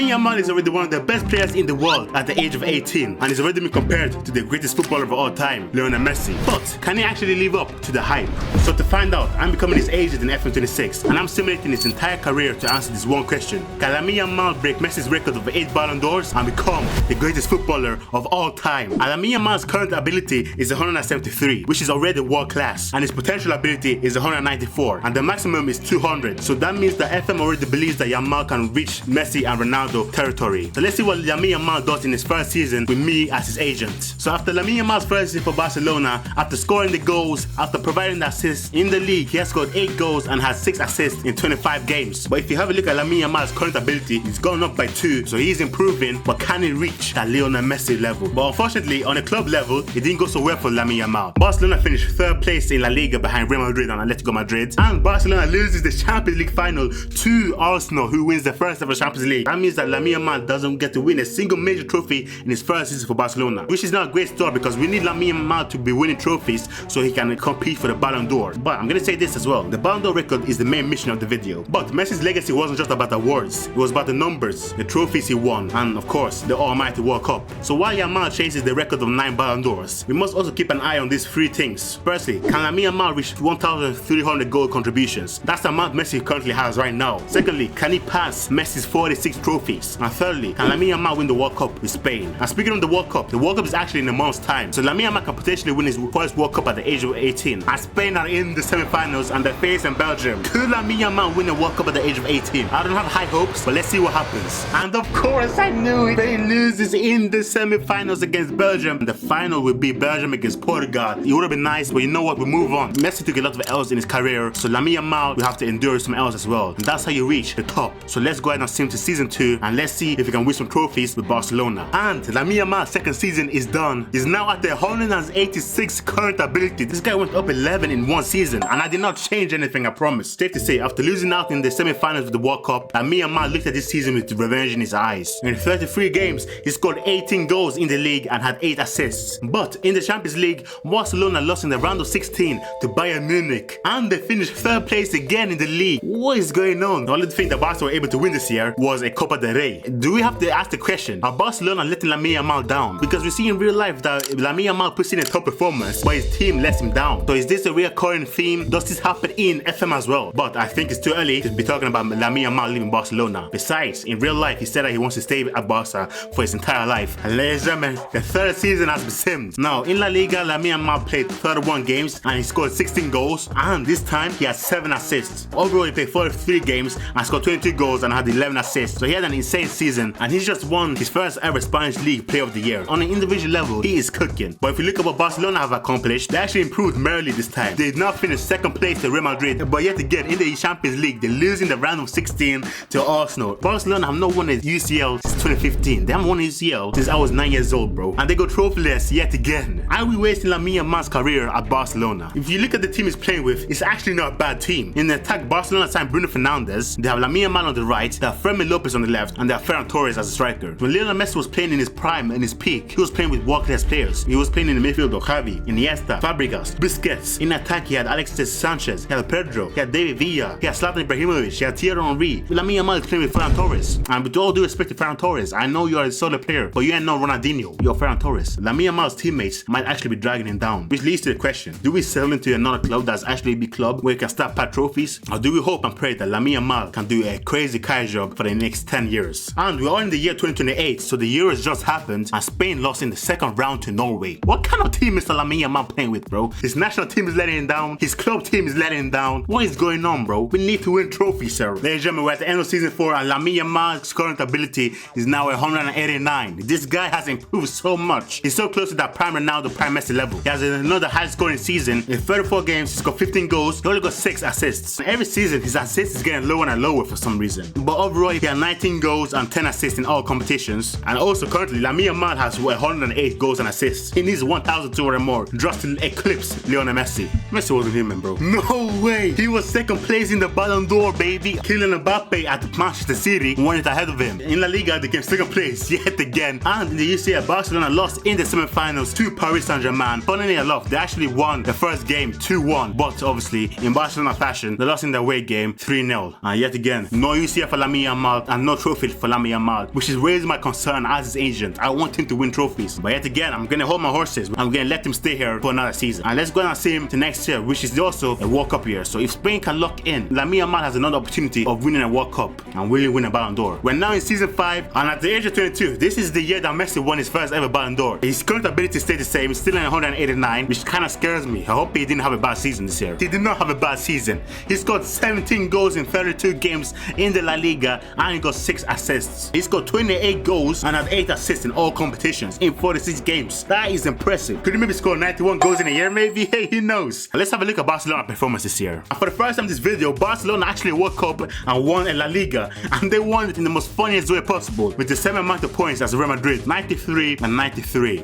Lamine Yamal is already one of the best players in the world at the age of 18 and is already been compared to the greatest footballer of all time, Lionel Messi. But can he actually live up to the hype? So to find out, I'm becoming his agent in FM26 and I'm simulating his entire career to answer this one question. Can Lamine Yamal break Messi's record of 8 Ballon d'Ors and become the greatest footballer of all time? And Lamine Yamal's current ability is 173, which is already world class, and his potential ability is 194 and the maximum is 200. So that means that FM already believes that Yamal can reach Messi and Ronaldo territory. So let's see what Lamine Yamal does in his first season with me as his agent. So after Lamine Yamal's first season for Barcelona, after scoring the goals, after providing the assists in the league, he has scored 8 goals and has 6 assists in 25 games. But if you have a look at Lamine Yamal's current ability, he's gone up by 2, so he's improving, but can he reach that Lionel Messi level? But unfortunately, on a club level, it didn't go so well for Lamine Yamal. Barcelona finished 3rd place in La Liga behind Real Madrid and Atletico Madrid, and Barcelona loses the Champions League final to Arsenal, who wins the first ever Champions League. That means that Lamine Yamal doesn't get to win a single major trophy in his first season for Barcelona, which is not a great start because we need Lamine Yamal to be winning trophies so he can compete for the Ballon d'Or. But I'm gonna say this as well, the Ballon d'Or record is the main mission of the video. But Messi's legacy wasn't just about awards, it was about the numbers, the trophies he won, and of course, the almighty World Cup. So while Yamal chases the record of 9 Ballon d'Ors, we must also keep an eye on these 3 things. Firstly, can Lamine Yamal reach 1,300 goal contributions? That's the amount Messi currently has right now. Secondly, can he pass Messi's 46 trophies? And thirdly, can Lamine Yamal win the World Cup with Spain? And speaking of the World Cup is actually in a month's time, so Lamine Yamal can potentially win his first World Cup at the age of 18. And Spain are in the semi-finals and they're facing Belgium. Could Lamine Yamal win a World Cup at the age of 18? I don't have high hopes, but let's see what happens. And of course, I knew it. Spain loses in the semi-finals against Belgium. And the final will be Belgium against Portugal. It would have been nice, but you know what? We move on. Messi took a lot of L's in his career, so Lamine Yamal will have to endure some L's as well. And that's how you reach the top. So let's go ahead and sim to season 2 and let's see if he can win some trophies with Barcelona. And Lamine Yamal's second season is done. He's now at the 186 current ability. This guy went up 11 in 1 season, and I did not change anything, I promise. Safe to say, after losing out in the semi-finals of the World Cup, Lamine Yamal looked at this season with revenge in his eyes. In 33 games, he scored 18 goals in the league and had 8 assists. But in the Champions League, Barcelona lost in the round of 16 to Bayern Munich, and they finished 3rd place again in the league. What is going on? The only thing that Barca were able to win this year was a Copa del Rey. Do we have to ask the question, are Barcelona letting Lamine Yamal down? Because we see in real life that Lamine Yamal puts in a top performance, but his team lets him down. So is this a recurring theme? Does this happen in FM as well? But I think it's too early to be talking about Lamine Yamal leaving Barcelona. Besides, in real life, he said that he wants to stay at Barca for his entire life. And ladies and gentlemen, the 3rd season has been simmed. Now, in La Liga, Lamine Yamal played 31 games and he scored 16 goals. And this time, he had 7 assists. Overall, he played 43 games and scored 22 goals and had 11 assists. So he had an insane season, and he's just won his first ever Spanish League Player of the Year. On an individual level, he is cooking. But if you look at what Barcelona have accomplished, they actually improved merely this time. They did not finish 2nd place to Real Madrid, but yet again, in the Champions League, they lose in the round of 16 to Arsenal. Barcelona have not won a UCL since 2015. They haven't won a UCL since I was 9 years old, bro. And they go trophyless yet again. Are we wasting Lamine Yamal's career at Barcelona? If you look at the team he's playing with, it's actually not a bad team. In the attack, Barcelona signed Bruno Fernandes. They have Lamine Yamal on the right, they have Fermin Lopez on the left, and they have Ferran Torres as a striker. When Lionel Messi was playing in his prime and his peak, he was playing with world-class players. He was playing in the midfield of Xavi, Iniesta, Fabregas, Busquets. In attack, he had Alexis Sanchez, he had Pedro, he had David Villa, he had Zlatan Ibrahimovic, he had Thierry Henry. Lamine Yamal is playing with Ferran Torres. And with all due respect to Ferran Torres, I know you are a solid player, but you ain't no Ronaldinho. You're Ferran Torres. Lamine Yamal's teammates might actually be dragging him down. Which leads to the question, do we sell him to another club that's actually a big club where he can start pat trophies? Or do we hope and pray that Lamine Yamal can do a crazy Kai job for the next 10 years? And we are in the year 2028, so the Euros just happened and Spain lost in the 2nd round to Norway. What kind of team is Lamine Yamal playing with, bro? His national team is letting him down, his club team is letting him down. What is going on, bro? We need to win trophies, sir. Ladies and gentlemen, we're at the end of season 4 and Lamine Yamal's current ability is now 189. This guy has improved so much. He's so close to that prime Ronaldo, prime Messi level. He has another high scoring season. In 34 games, he's got 15 goals. He only got 6 assists. Every season, his assists is getting lower and lower for some reason. But overall, he had 19 goals and 10 assists in all competitions. And also currently, Lamine Yamal has 108 goals and assists. He needs 1,200 more just to eclipse Lionel Messi. Messi wasn't human, bro. No way! He was 2nd place in the Ballon d'Or, baby. Kylian Mbappe at Manchester City won it ahead of him. In La Liga, the came second place yet again. And in the UCL, Barcelona lost in the semi-finals to Paris Saint-Germain. Funnily enough, they actually won the first game 2-1, but obviously in Barcelona fashion, they lost in the away game 3-0. And yet again, no UCL for Lamine Yamal and no trophy for Lamine Yamal, which is raising my concern as his agent. I want him to win trophies, but yet again, I'm gonna hold my horses. I'm gonna let him stay here for another season. And let's go and see him to next year, which is also a World Cup year. So if Spain can lock in, Lamine Yamal has another opportunity of winning a World Cup and really win a Ballon d'Or. We're now in season 5, and at the age of 22, this is the year that Messi won his first ever Ballon d'Or. His current ability stayed the same, still in 189, which kind of scares me. I hope he didn't have a bad season this year. He did not have a bad season. He scored 17 goals in 32 games in the La Liga, and he got 6 assists. He scored 28 goals and had 8 assists in all competitions in 46 games. That is impressive. Could he maybe score 91 goals in a year maybe? Hey, who knows? Let's have a look at Barcelona's performance this year. And for the first time in this video, Barcelona actually woke up and won a La Liga, and they won it in the most funniest way possible with the same amount of points as Real Madrid, 93 and 93.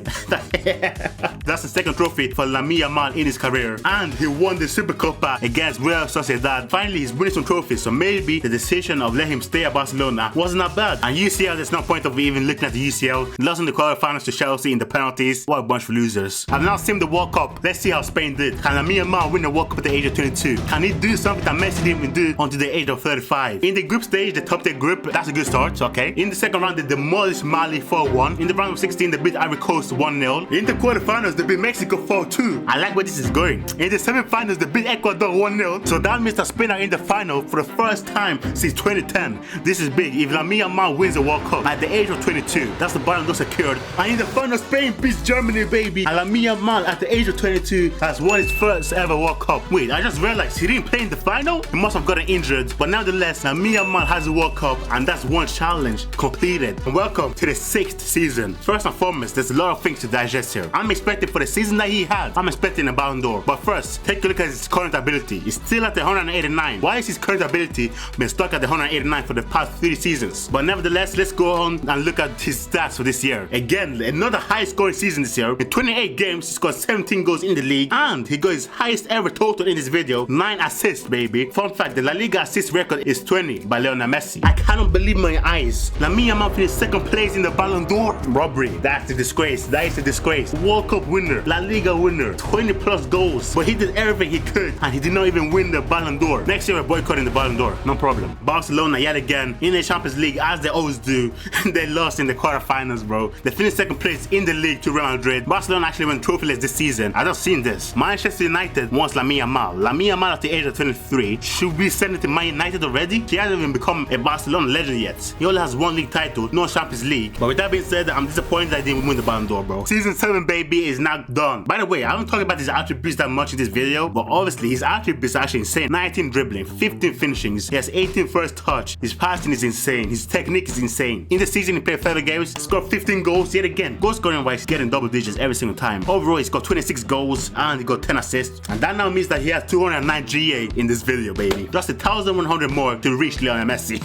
That's the second trophy for Lamine Yamal in his career, and he won the Supercopa against Real Sociedad. Finally, he's winning some trophies, so maybe the decision of letting him stay at Barcelona wasn't that bad. And UCL, there's no point of even looking at the UCL. Lost in the quarterfinals to Chelsea in the penalties. What a bunch of losers. I've now seen the World Cup. Let's see how Spain did. Can Lamine Yamal win the World Cup at the age of 22? Can he do something that Messi didn't even do until the age of 35? In the group stage, the top 10 group, that's a good start, okay? In the second round, they demolished Mali 4-1. In the round of 16, they beat Ivory Coast 1-0. In the quarterfinals, they beat Mexico 4-2. I like where this is going. In the semi-finals, they beat Ecuador 1-0. So that means that Spain are in the final for the first time since 2010. This is big. If Lamine Yamal wins the World Cup at the age of 22, that's the Ballon d'Or secured. And in the final, Spain beats Germany, baby. And Lamine Yamal at the age of 22 has won his first ever World Cup. Wait, I just realized he didn't play in the final? He must have gotten injured. But nevertheless, Lamine Yamal has a World Cup, and that's one challenge completed. And welcome to the 6th season. First and foremost, there's a lot of things to digest here. I'm expecting for the season that he had, I'm expecting a Ballon d'Or. But first, take a look at his current ability. He's still at the 189. Why is his current ability been stuck at the 189 for the past 3 seasons? But nevertheless, let's go on and look at his stats for this year. Again, another high scoring season this year. In 28 games, he scored 17 goals in the league, and he got his highest ever total in this video, 9 assists, baby. Fun fact, the La Liga assist record is 20 by Lionel Messi. I cannot believe my eyes. Lamine Yamal finished second place in the Ballon d'Or. Robbery. That's a disgrace. That is a disgrace. World Cup winner, La Liga winner, 20 plus goals. But he did everything he could, and he did not even win the Ballon d'Or. Next year we're boycotting the Ballon d'Or. No problem. Barcelona yet again in the Champions League, as they always do. They lost in the quarterfinals, bro. They finished second place in the league to Real Madrid. Barcelona actually went trophyless this season. I just seen this. Manchester United wants Lamine Yamal. Lamine Yamal at the age of 23. Should we send it to Man United already? He hasn't even become a Barcelona legend yet. He only has 1 league title, no Champions League. But with that being said, I'm disappointed that I didn't win the Ballon d'Or, bro. Season 7, baby, is now done. By the way, I haven't talked about his attributes that much in this video, but obviously his attributes are actually insane. 19 dribbling, 15 finishings, he has 18 first touch, his passing is insane, his technique is insane. In the season he played 30 games, scored 15 goals yet again. Goal scoring wise, he's getting double digits every single time. Overall, he's got 26 goals and he got 10 assists. And that now means that he has 209 GA in this video, baby. Just 1,100 more to reach Lionel Messi.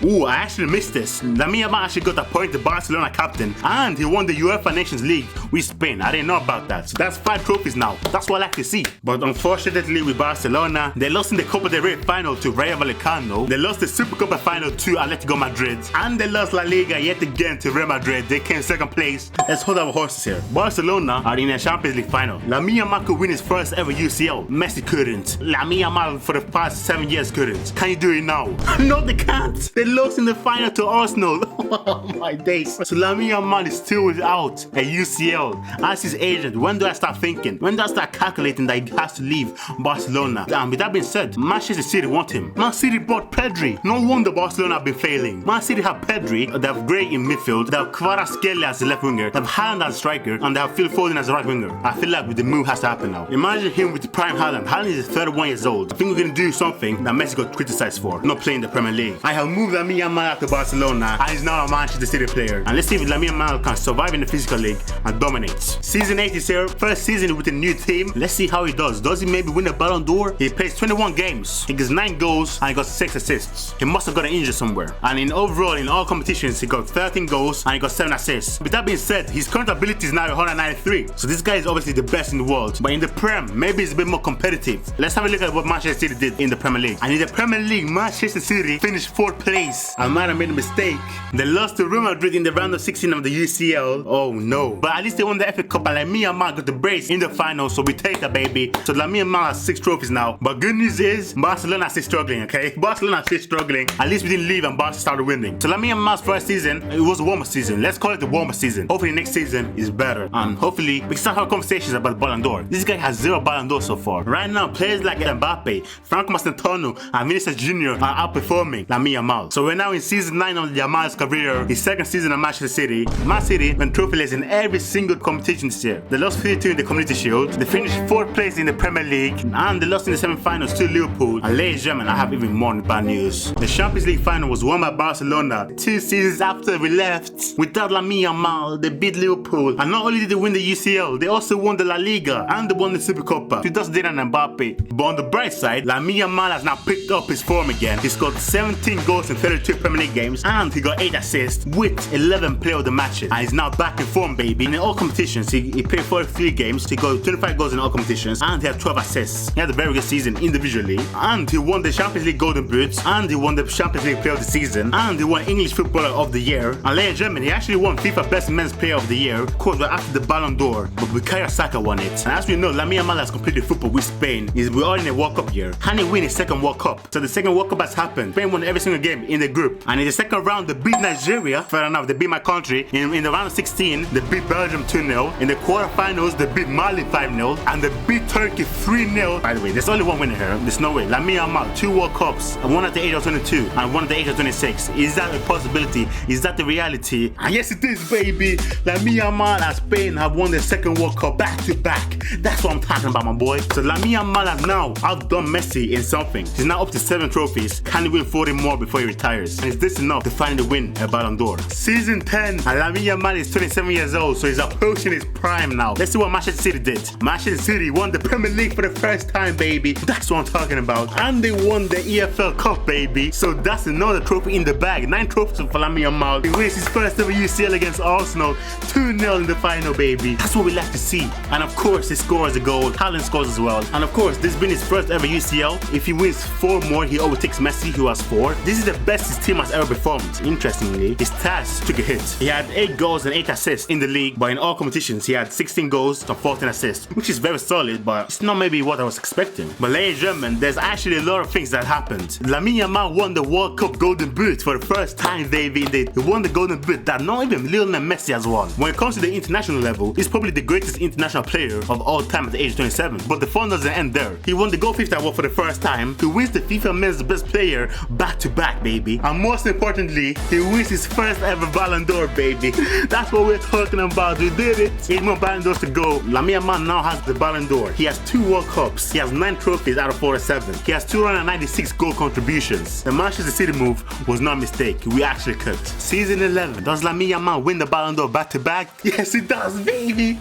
Ooh, I actually missed this. Lamine Yamal actually got appointed Barcelona captain, and he won the UEFA Nations League with Spain. I didn't know about that. So that's 5 trophies now. That's what I like to see. But unfortunately with Barcelona, they lost in the Copa del Rey final to Rayo Vallecano. They lost the Supercopa final to Atletico Madrid, and they lost La Liga yet again to Real Madrid. They came second place. Let's hold our horses here. Barcelona are in a Champions League final. Lamine Yamal could win his first ever UCL. Messi couldn't. Lamine Yamal for the past 7 years couldn't. Can you do it now? No, they can't. They lost in the final to Arsenal. Oh my days. So Lamine Yamal is still without a UCL. As his agent, when do I start thinking? When do I start calculating that he has to leave Barcelona? And with that being said, Manchester City want him. Man City bought Pedri. No wonder Barcelona have been failing. Man City have Pedri, they have Gray in midfield, they have Kvaratskhelia as the left winger, they have Haaland as striker, and they have Phil Foden as the right winger. I feel like the move has to happen now. Imagine him with the prime Haaland. Haaland is 31 years old. I think we're gonna do something that Messi got criticized for, not playing the Premier League. I have moved Lamine Yamal out to Barcelona, and he's now a Manchester City player. And let's see if Lamine Yamal can survive in the physical league and dominate. Season 8 is here, first season with a new team. Let's see how he does. Does he maybe win the Ballon d'Or? He plays 21 games, he gets 9 goals, and he got 6 assists. He must have gotten injured somewhere. And in overall, in all competitions, he got 13 goals and he got 7 assists. With that being said, his current ability is now 193. So this guy is obviously the best in the world. But in the Prem, maybe it's a bit more competitive. Let's have a look at what Manchester City did in the Premier League. And in the Premier League, Manchester City finished 4th place. race. I might have made a mistake. They lost to Real Madrid in the round of 16 of the UCL. Oh no. But at least they won the FA Cup and Lamine Yamal got the brace in the final, so we take that, baby. So Lamine Yamal has 6 trophies now. But good news is, Barcelona is still struggling, okay? Barcelona is still struggling. At least we didn't leave and Barca started winning. So Lamine Yamal's first season, it was a warmer season. Let's call it the warmer season. Hopefully next season is better. And hopefully we can start having conversations about the Ballon d'Or. This guy has 0 Ballon d'Or so far. Right now, players like Mbappe, Franco Mastantuono, and Vinicius Jr. are outperforming Lamine Yamal. So we're now in season 9 of Yamal's career, his second season at Manchester City. Man City went trophyless in every single competition this year. They lost 3-2 in the Community Shield. They finished 4th place in the Premier League, and they lost in the semi-finals to Liverpool. And ladies and gentlemen, I have even more bad news. The Champions League final was won by Barcelona 2 seasons after we left. Without Lamine Yamal, they beat Liverpool. And not only did they win the UCL, they also won the La Liga and they won the Supercopa. It just did an Mbappe. But on the bright side, Lamine Yamal has now picked up his form again. He scored 17 goals in 32 Premier League games, and he got 8 assists with 11 player of the matches. And he's now back in form, baby. And in all competitions, he played 43 games. He got 25 goals in all competitions, and he had 12 assists. He had a very good season individually, and he won the Champions League Golden Boots, and he won the Champions League Player of the Season, and he won English Footballer of the Year. And ladies and gentlemen, he actually won FIFA Best Men's Player of the Year, of course, after the Ballon d'Or, but Bukayo Saka won it. And as we know, Lamine Yamal has completed football with Spain. We're all in a World Cup year. Can he win his second World Cup? So the second World Cup has happened. Spain won every single game in the group, and in the second round, they beat Nigeria. Fair enough, they beat my country. In the round of 16, they beat Belgium 2-0. In the quarterfinals, they beat Mali 5-0, and they beat Turkey 3-0. By the way, there's only one winner here. There's no way. Lamine Yamal, 2 World Cups, one at the age of 22 and one at the age of 26. Is that a possibility? Is that the reality? And yes, it is, baby. Lamine Yamal and Spain have won the second World Cup back to back. That's what I'm talking about, my boy. So Lamine Yamal has now outdone Messi in something. He's now up to 7 trophies. Can he win 40 more before he retires? And is this enough to finally win a Ballon d'Or? Season 10, and Lamine Yamal is 27 years old, so he's approaching his prime now. Let's see what Manchester City did. Manchester City won the Premier League for the first time, baby. That's what I'm talking about. And they won the EFL Cup, baby. So that's another trophy in the bag. 9 trophies for Lamine Yamal. He wins his first ever UCL against Arsenal. 2-0 in the final, baby. That's what we like to see. And of course, he scores a goal. Haaland scores as well. And of course, this has been his first ever UCL. If he wins 4 more, he overtakes Messi, who has 4. This is the best his team has ever performed. Interestingly, his stats took a hit. He had 8 goals and 8 assists in the league, but in all competitions, he had 16 goals and 14 assists, which is very solid, but it's not maybe what I was expecting. But ladies and gentlemen, there's actually a lot of things that happened. Lamine Yamal won the World Cup Golden Boot for the first time, baby. He won the Golden Boot that not even Lionel Messi has won. When it comes to the international level, he's probably the greatest international player of all time at the age of 27. But the fun doesn't end there. He won the Goal 50 award for the first time. He wins the FIFA Men's Best Player back to back, baby. And most importantly, he wins his first ever Ballon d'Or, baby. That's what we're talking about. We did it. 8 more Ballon d'Ors to go. Lamine Yamal now has the Ballon d'Or. He has 2 World Cups. He has 9 trophies out of 47. He has 296 goal contributions. The Manchester City move was not a mistake. We actually cooked. Season 11. Does Lamine Yamal win the Ballon d'Or back to back? Yes, it does, baby.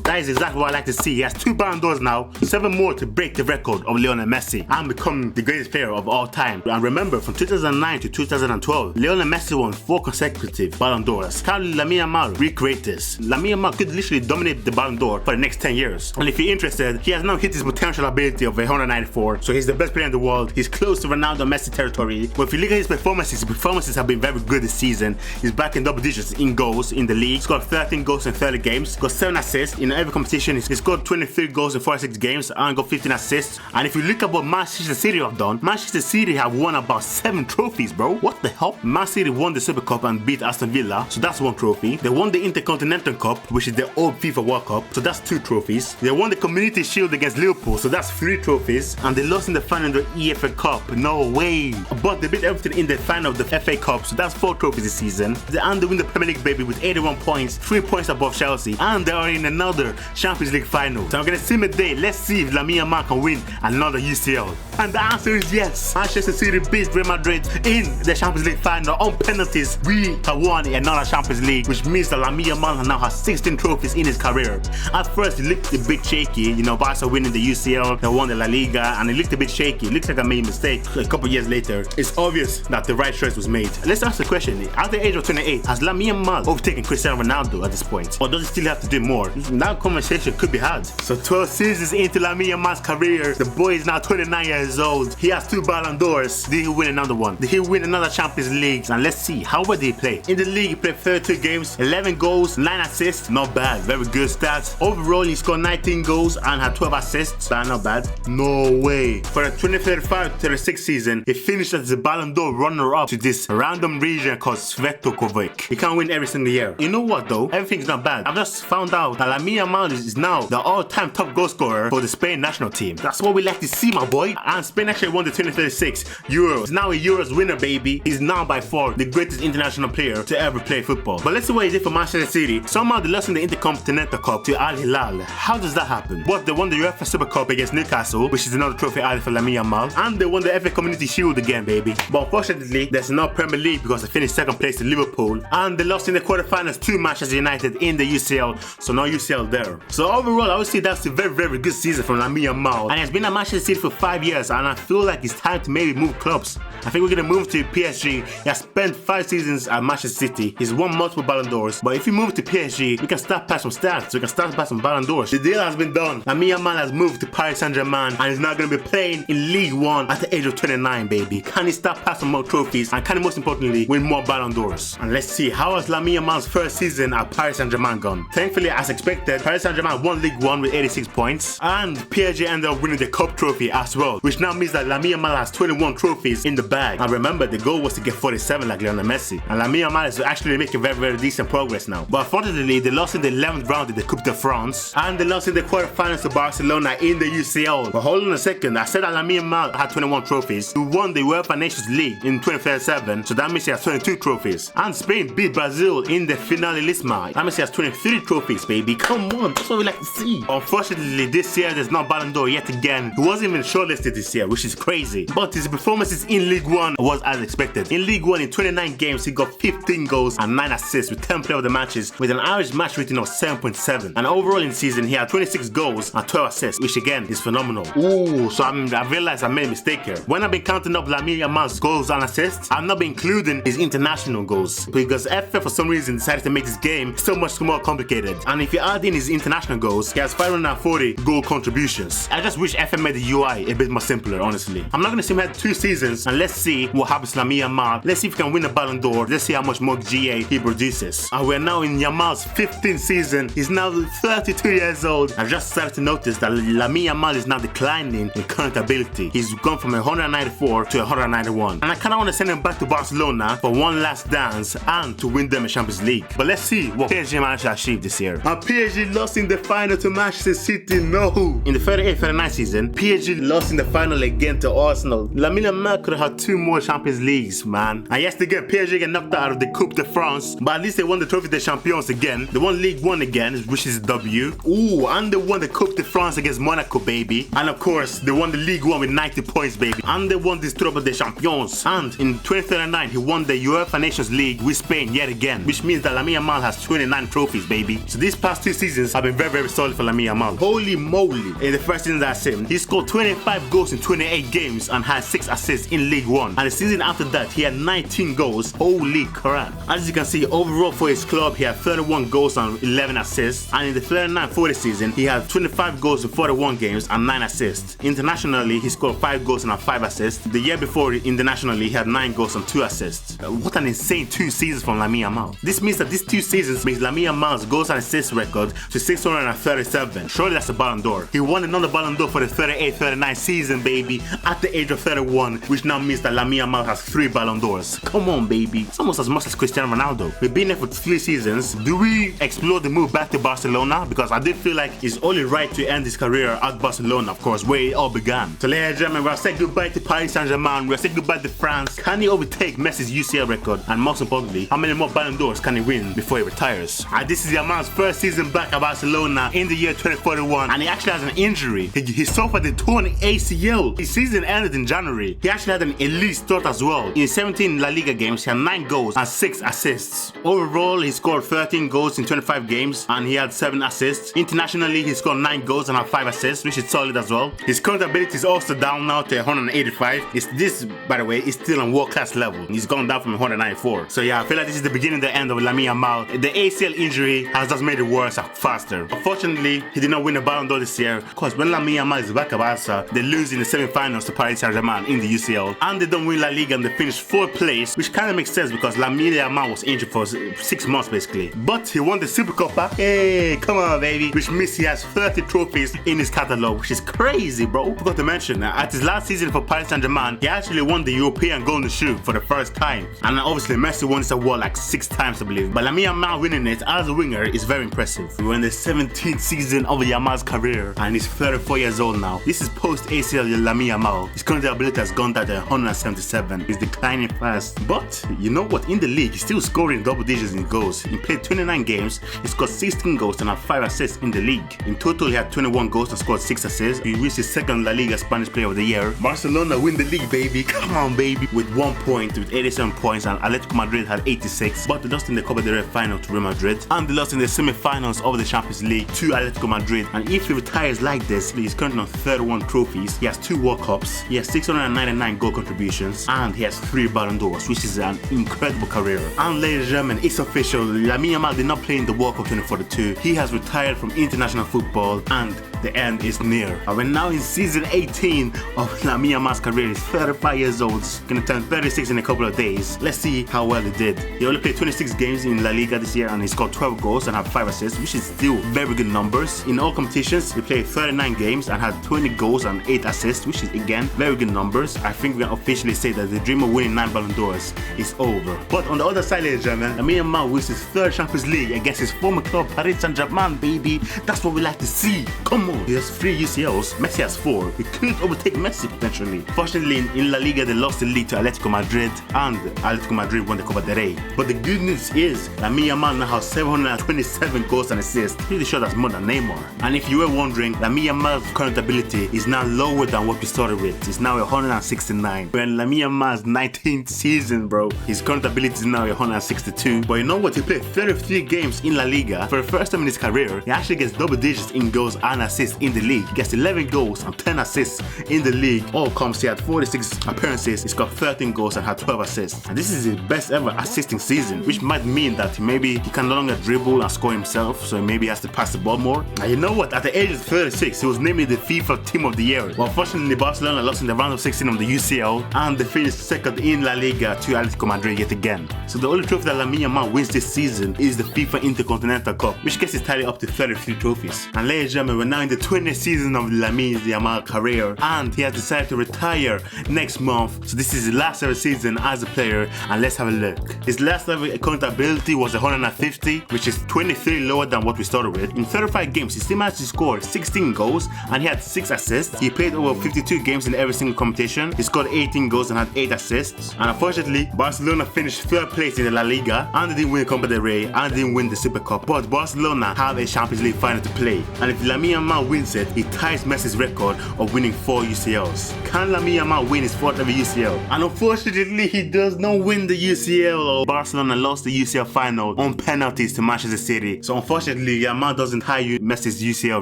That is exactly what I like to see. He has 2 Ballon d'Ors now, 7 more to break the record of Lionel Messi and become the greatest player of all time. And remember, from 2009 to 2012, Lionel Messi won 4 consecutive Ballon d'Ors. Can Lamine Yamal recreate this? Lamine Yamal could literally dominate the Ballon d'Or for the next 10 years. And if you're interested, he has now hit his potential ability of 194. So he's the best player in the world. He's close to Ronaldo Messi territory. But if you look at his performances have been very good this season. He's back in double digits in goals in the league. He's got 13 goals in 30 games. He's got 7 assists in every competition. He's got 23 goals in 46 games and got 15 assists. And if you look at what Manchester City have done, Manchester City have won about 7 trophies, bro. What the hell? Man City won the Super Cup and beat Aston Villa, so that's 1 trophy. They won the Intercontinental Cup, which is the old FIFA World Cup, so that's 2 trophies. They won the Community Shield against Liverpool, so that's 3 trophies. And they lost in the final of the EFL Cup. No way. But they beat Everton in the final of the FA Cup, so that's 4 trophies this season. And they win the Premier League, baby, with 81 points, 3 points above Chelsea, and they are in another Champions League final. So I'm gonna sim a day. Let's see if Lamine Yamal can win another UCL. And the answer is yes. Manchester City beat Real Madrid in the Champions League final on penalties. We have won another Champions League, which means that Lamine Yamal now has 16 trophies in his career. At first, it looked a bit shaky. You know, Barca winning the UCL, they won the La Liga, and it looked a bit shaky. It looks like I made a mistake a couple years later. It's obvious that the right choice was made. Let's ask the question. At the age of 28, has Lamine Yamal overtaken Cristiano Ronaldo at this point? Or does he still have to do more? That conversation could be had. So 12 seasons into Lamine Yamal's career, the boy is now 29 years old. He has 2 Ballon d'Ors. Did he win another one? on? Did he win another Champions League? And let's see, how well did he play? In the league, he played 32 games, 11 goals, 9 assists. Not bad, very good stats. Overall, he scored 19 goals and had 12 assists. That's not bad. No way. For the 2035-36 season, he finished as the Ballon d'Or runner-up to this random region called Svetokovic. He can't win every single year. You know what though? Everything's not bad. I've just found out that Lamine Yamal is now the all-time top goal scorer for the Spain national team. That's what we like to see, my boy. And Spain actually won the 2036 Euros. He's now a Euros winner, baby. He's now by far the greatest international player to ever play football. But let's see what he did for Manchester City. Somehow they lost in the Intercontinental Cup to Al Hilal. How does that happen? But they won the UEFA Super Cup against Newcastle, which is another trophy added for Lamine Yamal. And they won the FA Community Shield again, baby. But unfortunately, there's no Premier League because they finished second place to Liverpool. And they lost in the quarterfinals to Manchester United in the UCL. So no UCL there. So overall, I would say that's a very, very good season from Lamine Yamal. And he's been at Manchester City for 5 years. And I feel like it's time to maybe move clubs. I think we're going to move to PSG. He has spent 5 seasons at Manchester City. He's won multiple Ballon d'Ors. But if you move to PSG, we can start past some stats. We can start past some Ballon d'Ors. The deal has been done. Lamine Yamal has moved to Paris Saint-Germain and is now going to be playing in League 1 at the age of 29, baby. Can he start past some more trophies? And can he most importantly win more Ballon d'Ors? And let's see, how has Lamine Yamal's first season at Paris Saint-Germain gone? Thankfully, as expected, Paris Saint-Germain won League 1 with 86 points. And PSG ended up winning the Cup trophy as well, which now means that Lamine Yamal has 21 trophies in the bag. And remember, the goal was to get 47 like Lionel Messi. And Lamine Yamal is actually making very, very decent progress now. But unfortunately, they lost in the 11th round in the Coupe de France. And they lost in the quarterfinals to Barcelona in the UCL. But hold on a second, I said that Lamine Yamal had 21 trophies. He won the UEFA Nations League in 2037, so that means he has 22 trophies. And Spain beat Brazil in the Finalisma. That means he has 23 trophies, baby. Come on, that's what we like to see. Unfortunately, this year there's no Ballon d'Or yet again. He wasn't even shortlisted this year, which is crazy. But his performances in League 1 was as expected. In League 1, in 29 games, he got 15 goals and 9 assists with 10 player of the matches with an average match rating of 7.7. And overall in season, he had 26 goals and 12 assists, which again is phenomenal. Ooh, so I realized I made a mistake here. When I've been counting up Lamine Yamal's goals and assists, I've not been including his international goals because FA for some reason decided to make this game so much more complicated. And if you add in his international goals, he has 540 goal contributions. I just wish FA made the UI a bit more simpler, honestly. I'm not going to see him have 2 seasons, and let's see what happens to Lamine Yamal. Let's see if he can win a Ballon d'Or. Let's see how much more GA he produces. And we're now in Yamal's 15th season. He's now 32 years old. I've just started to notice that Lamine Yamal is now declining in current ability. He's gone from 194 to 191. And I kind of want to send him back to Barcelona for one last dance and to win them a Champions League. But let's see what PSG managed to achieve this year. And PSG lost in the final to Manchester City. No. In the 38-39 season, PSG lost in the final again to Arsenal. Lamine Yamal could have had 2 more Champions Leagues, man. And yes, again, PSG get knocked out of the Coupe de France, but at least they won the Trophy des Champions again. They won League 1 again, which is a W. Ooh, and they won the Coupe de France against Monaco, baby. And of course, they won the League 1 with 90 points, baby. And they won this Trophy des Champions. And in 2039, he won the UEFA Nations League with Spain yet again, which means that Lamine Yamal has 29 trophies, baby. So these past 2 seasons have been very, very solid for Lamine Yamal. Holy moly. In the first season that I said, he scored 25 goals in 28 games and had 6 assists in League 1. And the season after that, he had 19 goals. Holy crap. As you can see, overall for his club, he had 31 goals and 11 assists. And in the 39-40 season, he had 25 goals in 41 games and 9 assists. Internationally, he scored 5 goals and had 5 assists. The year before, internationally, he had 9 goals and 2 assists. What an insane 2 seasons from Lamine Yamal. This means that these 2 seasons makes Lamine Yamal's goals and assists record to 637. Surely that's a Ballon d'Or. He won another Ballon d'Or for the 38-39 season, baby, at the age of 31, which now means that Lamine Yamal has 3 Ballon d'Ors. Come on, baby. It's almost as much as Cristiano Ronaldo. We've been there for 3 seasons. Do we explore the move back to Barcelona? Because I did feel like it's only right to end his career at Barcelona, of course, where it all began. So ladies and gentlemen, we'll say goodbye to Paris Saint-Germain. We'll say goodbye to France. Can he overtake Messi's UCL record? And most importantly, how many more Ballon d'Ors can he win before he retires? And this is Yamal's first season back at Barcelona in the year 2041, and he actually has an injury. He suffered a torn ACL. His season ended in January. He actually had an elite start as well. In 17 La Liga games, he had 9 goals and 6 assists. Overall, he scored 13 goals in 25 games and he had 7 assists. Internationally, he scored 9 goals and had 5 assists, which is solid as well. His current ability is also down now to 185. This, by the way, is still on world-class level. He's gone down from 194. So yeah, I feel like this is the beginning and the end of Lamine Yamal. The ACL injury has just made it worse faster. Unfortunately, he did not win the Ballon d'Or this year. Of course, when Lamine Yamal is back at Barca, they lose in the semi-finals to Paris Saint-Germain in the UCL. And and they don't win La Liga and they finished 4th place, which kind of makes sense because Lamine Yamal was injured for 6 months basically. But he won the Supercopa. Hey, come on baby. Which means he has 30 trophies in his catalog, which is crazy, bro. Forgot to mention, at his last season for Paris Saint-Germain, he actually won the European Golden Shoe for the first time. And obviously Messi won this award like 6 times I believe. But Lamine Yamal winning it as a winger is very impressive. We're in the 17th season of Yamal's career and he's 34 years old now. This is post ACL Lamine Yamal. His current ability has gone down to 177. He's declining fast. But you know what? In the league, he's still scoring double digits in goals. He played 29 games, he scored 16 goals and had 5 assists in the league. In total, he had 21 goals and scored 6 assists. He reached his 2nd La Liga Spanish Player of the Year. Barcelona win the league, baby. Come on, baby. With 1 point, with 87 points, and Atletico Madrid had 86. But they lost in the Copa del Rey final to Real Madrid. And they lost in the semi-finals of the Champions League to Atletico Madrid. And if he retires like this, he's currently on 31 trophies. He has 2 World Cups. He has 699 goal contributions. And he has 3 Ballon d'Ors, which is an incredible career. And ladies and gentlemen, it's official. Lamine Yamal did not play in the World Cup 2042. He has retired from international football and the end is near. And we're now in season 18 of Lamine Yamal's career. He's 35 years old. He's gonna turn 36 in a couple of days. Let's see how well he did. He only played 26 games in La Liga this year and he scored 12 goals and had 5 assists, which is still very good numbers. In all competitions, he played 39 games and had 20 goals and 8 assists, which is again very good numbers. I think we can officially say that the dream of winning 9 Ballon d'Ors is over. But on the other side, ladies and gentlemen, Lamine Yamal wins his 3rd Champions League against his former club Paris Saint-Germain, baby. That's what we like to see. Come on. He has 3 UCLs, Messi has 4. He could overtake Messi potentially. Fortunately, in La Liga, they lost the league to Atletico Madrid and Atletico Madrid won the Copa del Rey. But the good news is, Lamine Yamal now has 727 goals and assists. Pretty sure that's more than Neymar. And if you were wondering, Lamine Yamal's current ability is now lower than what we started with. It's now 169. We're in Lamine Yamal's 19th season, bro. His current ability is now 162. But you know what? He played 33 games in La Liga. For the first time in his career, he actually gets double digits in goals and assists in the league. He gets 11 goals and 10 assists in the league. All comes, he had 46 appearances, he scored 13 goals and had 12 assists. And this is his best ever assisting season, which might mean that maybe he can no longer dribble and score himself, so maybe he has to pass the ball more. And you know what? At the age of 36, he was named the FIFA Team of the Year. But unfortunately, Barcelona lost in the round of 16 of the UCL and they finished 2nd in La Liga to Atletico Madrid yet again. So the only trophy that Lamine Yamal wins this season is the FIFA Intercontinental Cup, which gets his tally up to 33 trophies. And ladies and gentlemen, we're now in the 20th season of Lamine Yamal's career and he has decided to retire next month. So this is his last ever season as a player and let's have a look. His last ever current ability was 150, which is 23 lower than what we started with. In 35 games, he still managed to score 16 goals and he had 6 assists. He played over 52 games in every single competition. He scored 18 goals and had 8 assists. And unfortunately, Barcelona finished 3rd place in the La Liga and they didn't win the Copa del Rey and they didn't win the Super Cup. But Barcelona have a Champions League final to play. And if Lamine Yamal wins it, he ties Messi's record of winning 4 UCLs. Can Lamine Yamal win his 4th ever UCL? And unfortunately, he does not win the UCL. Barcelona lost the UCL final on penalties to Manchester City. So unfortunately, Yamal doesn't tie Messi's UCL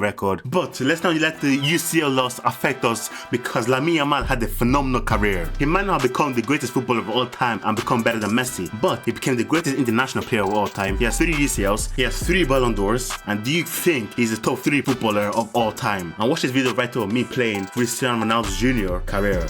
record. But let's not let the UCL loss affect us because Lamine Yamal had a phenomenal career. He might not have become the greatest footballer of all time and become better than Messi, but he became the greatest international player of all time. He has 3 UCLs, he has 3 Ballon d'Ors, and do you think he's the top 3 footballer of all time? And watch this video right here of me playing Cristiano Ronaldo Jr. career.